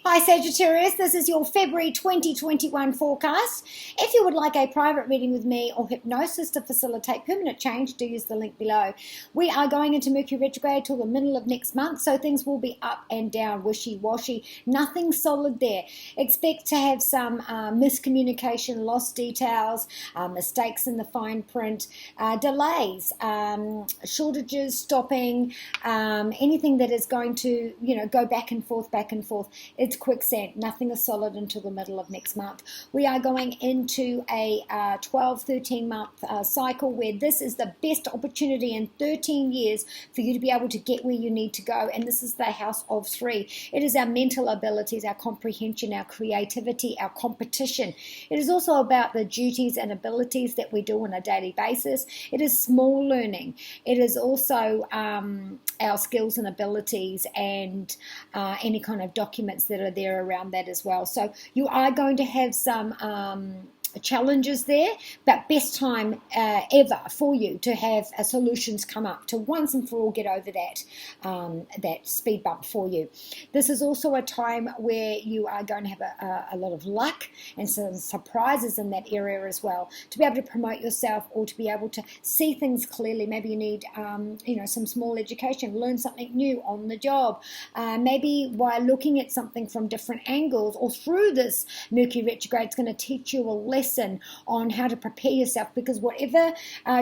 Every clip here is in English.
Hi Sagittarius, this is your February 2021 forecast. If you would like a private reading with me or hypnosis to facilitate permanent change, do use the link below. We are going into Mercury retrograde till the middle of next month, so things will be up and down, wishy-washy, nothing solid there. Expect to have some miscommunication, lost details, mistakes in the fine print, delays, shortages, stopping, anything that is going to, go back and forth, It's quicksand. Nothing is solid until the middle of next month. We are going into a 12, 13-month cycle where this is the best opportunity in 13 years for you to be able to get where you need to go. And this is the house of 3. It is our mental abilities, our comprehension, our creativity, our competition. It is also about the duties and abilities that we do on a daily basis. It is small learning. It is also our skills and abilities and any kind of documents that are there around that as well. So you are going to have some challenges there, but best time ever for you to have solutions come up to once and for all get over that speed bump for you. This is also a time where you are going to have a lot of luck and some surprises in that area as well, to be able to promote yourself or to be able to see things clearly. Maybe you need some small education, learn something new on the job, maybe while looking at something from different angles or through this Mercury retrograde, it's going to teach you a lesson on how to prepare yourself, because whatever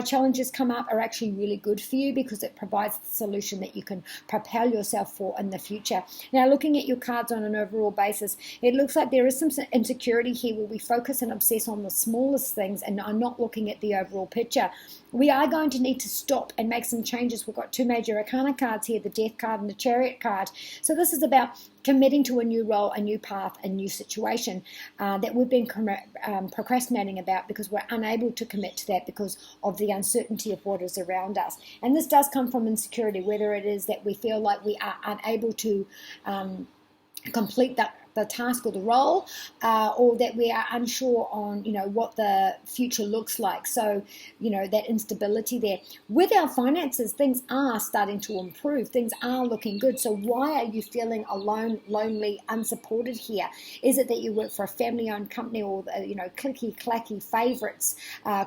challenges come up are actually really good for you, because it provides the solution that you can propel yourself for in the future. Now, looking at your cards on an overall basis, it looks like there is some insecurity here where we focus and obsess on the smallest things and are not looking at the overall picture. We are going to need to stop and make some changes. We've got 2 major arcana cards here, the Death card and the Chariot card. So this is about committing to a new role, a new path, a new situation that we've been procrastinating about because we're unable to commit to that because of the uncertainty of what is around us. And this does come from insecurity, whether it is that we feel like we are unable to complete the task or the role, or that we are unsure on what the future looks like. So that instability there. With our finances, things are starting to improve, things are looking good. So why are you feeling alone, lonely, unsupported here? Is it that you work for a family-owned company or clicky clacky favorites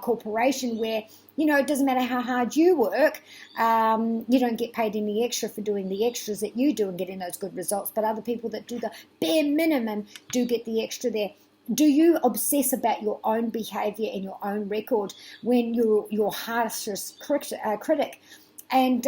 corporation where it doesn't matter how hard you work, you don't get paid any extra for doing the extras that you do and getting those good results, but other people that do the bare minimum do get the extra there. Do you obsess about your own behavior and your own record when you're your harshest critic? And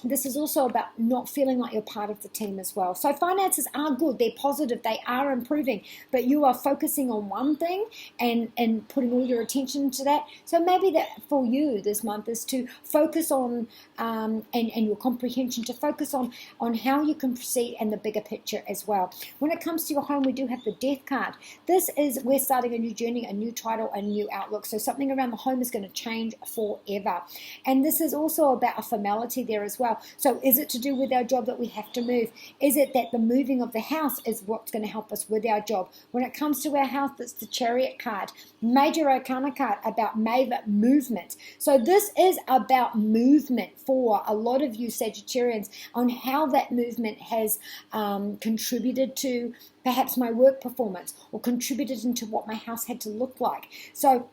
this is also about not feeling like you're part of the team as well. So finances are good. They're positive. They are improving. But you are focusing on one thing and putting all your attention to that. So maybe that for you this month is to focus on, and your comprehension, to focus on how you can proceed and the bigger picture as well. When it comes to your home, we do have the Death card. This is, we're starting a new journey, a new title, a new outlook. So something around the home is going to change forever. And this is also about a familiarity there as well. So is it to do with our job that we have to move? Is it that the moving of the house is what's going to help us with our job? When it comes to our health, it's the Chariot card, major arcana card, about movement. So this is about movement for a lot of you Sagittarians, on how that movement has contributed to perhaps my work performance, or contributed into what my house had to look like. So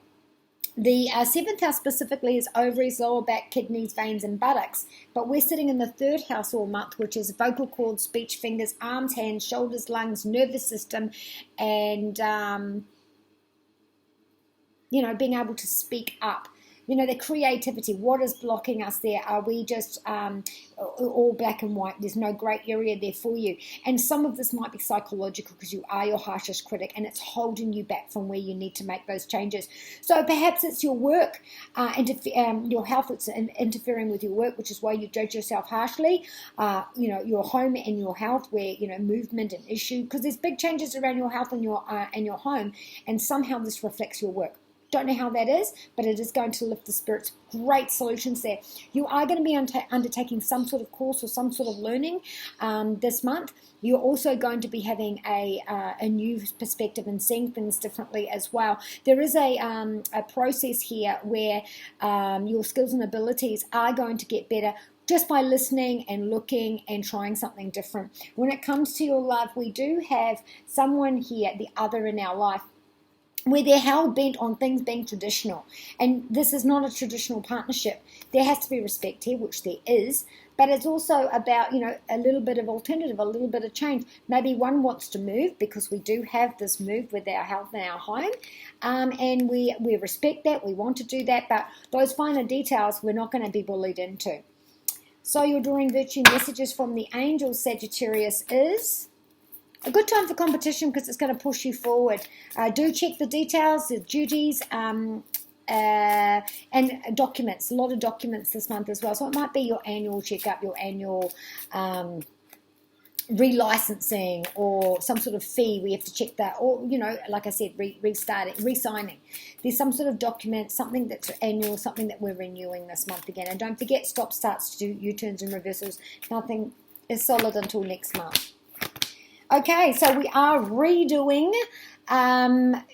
the 7th house specifically is ovaries, lower back, kidneys, veins, and buttocks. But we're sitting in the 3rd house all month, which is vocal cords, speech, fingers, arms, hands, shoulders, lungs, nervous system, and, being able to speak up. The creativity, what is blocking us there? Are we just all black and white? There's no grey area there for you. And some of this might be psychological because you are your harshest critic and it's holding you back from where you need to make those changes. So perhaps it's your work, your health that's interfering with your work, which is why you judge yourself harshly. Your home and your health, where, movement and issue, because there's big changes around your health and your home, and somehow this reflects your work. Don't know how that is, but it is going to lift the spirits. Great solutions there. You are going to be undertaking some sort of course or some sort of learning this month. You're also going to be having a new perspective and seeing things differently as well. There is a process here where your skills and abilities are going to get better just by listening and looking and trying something different. When it comes to your love, we do have someone here, the other in our life, where they're hell-bent on things being traditional. And this is not a traditional partnership. There has to be respect here, which there is, but it's also about, a little bit of alternative, a little bit of change. Maybe one wants to move, because we do have this move with our health and our home, and we respect that, we want to do that, but those finer details we're not going to be bullied into. So your drawing virtue messages from the angels, Sagittarius, is a good time for competition because it's going to push you forward. Do check the details, the duties, and documents. A lot of documents this month as well. So it might be your annual checkup, your annual relicensing, or some sort of fee we have to check that, or like I said, re-signing. There's some sort of document, something that's annual, something that we're renewing this month again. And don't forget, stop starts to do U-turns and reversals. Nothing is solid until next month. Okay, so we are redoing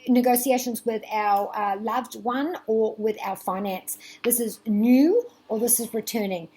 negotiations with our loved one or with our finance. This is new, or this is returning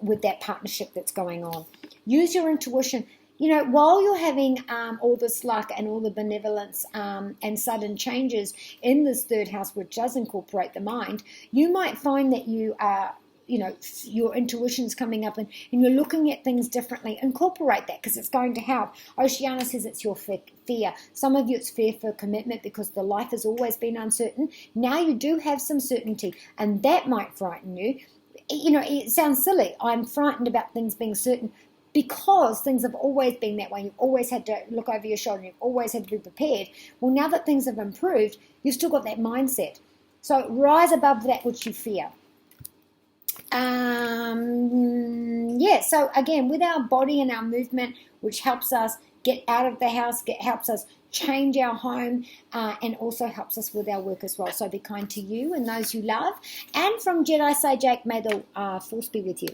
with that partnership that's going on. Use your intuition. While you're having all this luck and all the benevolence and sudden changes in this third house, which does incorporate the mind, you might find that you are, your intuition's coming up and you're looking at things differently. Incorporate that, because it's going to help. Oceana says it's your fear. Some of you, it's fear for commitment because the life has always been uncertain. Now you do have some certainty, and that might frighten you. It sounds silly. I'm frightened about things being certain, because things have always been that way. You've always had to look over your shoulder. You've always had to be prepared. Well, now that things have improved, you've still got that mindset. So rise above that which you fear. So again, with our body and our movement, which helps us get out of the house, helps us change our home, and also helps us with our work as well. So be kind to you and those you love. And from Jedi Sage Jake, may the force be with you.